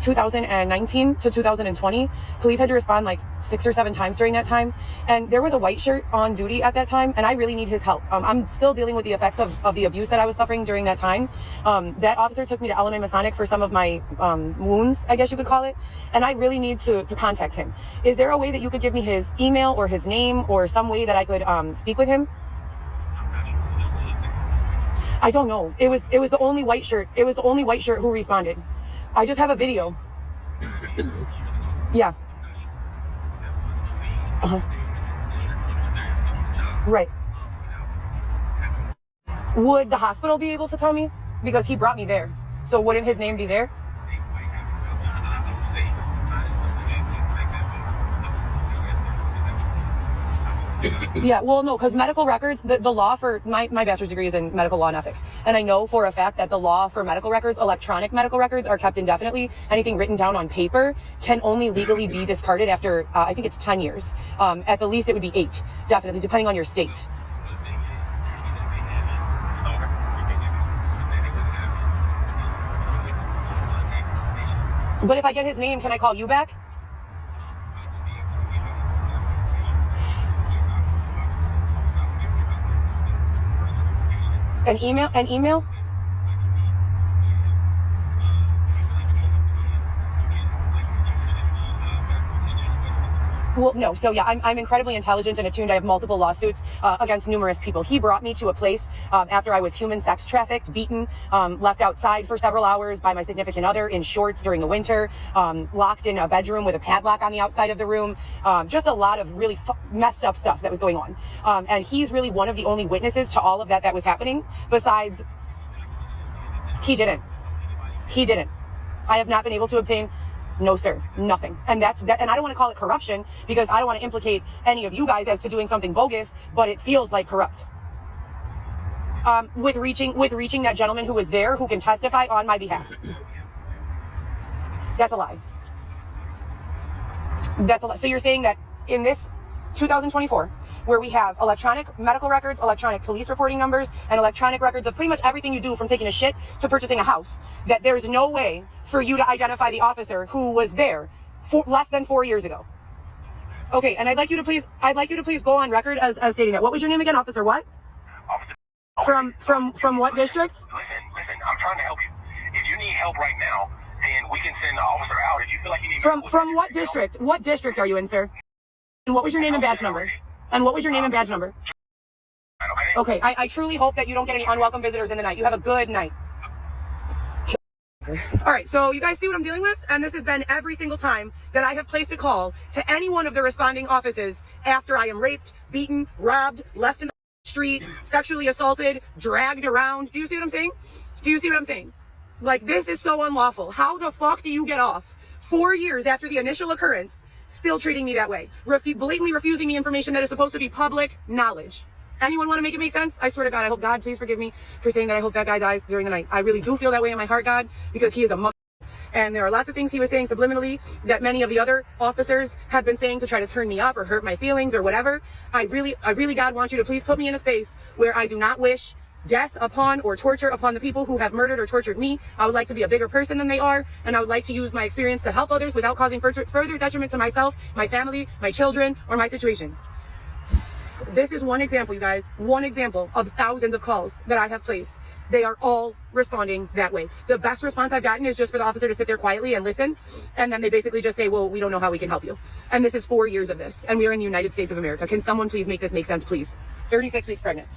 2019 to 2020. Police had to respond like 6 or 7 times during that time. And there was a white shirt on duty at that time, and I really need his help. I'm still dealing with the effects of the abuse that I was suffering during that time. That officer took me to Illinois Masonic for some of my wounds, I guess you could call it. And I really need to contact him. Is there a way that you could give me his email or his name or some way that I could speak with him? I don't know. It was the only white shirt. It was the only white shirt who responded. I just have a video. Yeah. Right. Would the hospital be able to tell me? Because he brought me there. So wouldn't his name be there? Yeah, well, no, because medical records, the law for my bachelor's degree is in medical law and ethics. And I know for a fact that the law for medical records, electronic medical records, are kept indefinitely. Anything written down on paper can only legally be discarded after, I think it's 10 years. At the least, it would be 8, definitely, depending on your state. But if I get his name, can I call you back? An email? Well, no. So yeah, I'm incredibly intelligent and attuned. I have multiple lawsuits against numerous people. He brought me to a place after I was human sex trafficked, beaten, left outside for several hours by my significant other in shorts during the winter, locked in a bedroom with a padlock on the outside of the room. Just a lot of really messed up stuff that was going on. And he's really one of the only witnesses to all of that was happening. Besides, he didn't. I have not been able to obtain. No, sir, nothing. And and I don't want to call it corruption because I don't want to implicate any of you guys as to doing something bogus, but it feels like corrupt. With reaching that gentleman who was there, who can testify on my behalf. That's a lie. That's a lie. So you're saying that in this 2024, where we have electronic medical records, electronic police reporting numbers, and electronic records of pretty much everything you do from taking a shit to purchasing a house, that there's no way for you to identify the officer who was there less than 4 years ago. Okay, and I'd like you to please go on record as stating that. What was your name again, Officer what? Officer. From what district? Listen, I'm trying to help you. If you need help right now, then we can send the officer out. If you feel like you need from what district? What district are you in, sir? And what was your name and badge number? Okay, I truly hope that you don't get any unwelcome visitors in the night. You have a good night. All right, so you guys see what I'm dealing with? And this has been every single time that I have placed a call to any one of the responding offices after I am raped, beaten, robbed, left in the street, sexually assaulted, dragged around. Do you see what I'm saying? Like, this is so unlawful. How the fuck do you get off 4 years after the initial occurrence still treating me that way? Blatantly refusing me information that is supposed to be public knowledge. Anyone want to make it make sense? I swear to God, I hope God, please forgive me for saying that I hope that guy dies during the night. I really do feel that way in my heart, God, because he is a mother. And there are lots of things he was saying subliminally that many of the other officers have been saying to try to turn me up or hurt my feelings or whatever. I really, God, want you to please put me in a space where I do not wish death upon or torture upon the people who have murdered or tortured me. I would like to be a bigger person than they are, and I would like to use my experience to help others without causing further detriment to myself, my family, my children, or my situation. This is one example, you guys, one example of thousands of calls that I have placed. They are all responding that way. The best response I've gotten is just for the officer to sit there quietly and listen, and then they basically just say, well, we don't know how we can help you. And this is 4 years of this, and we are in the United States of America. Can someone please make this make sense, please? 36 weeks pregnant.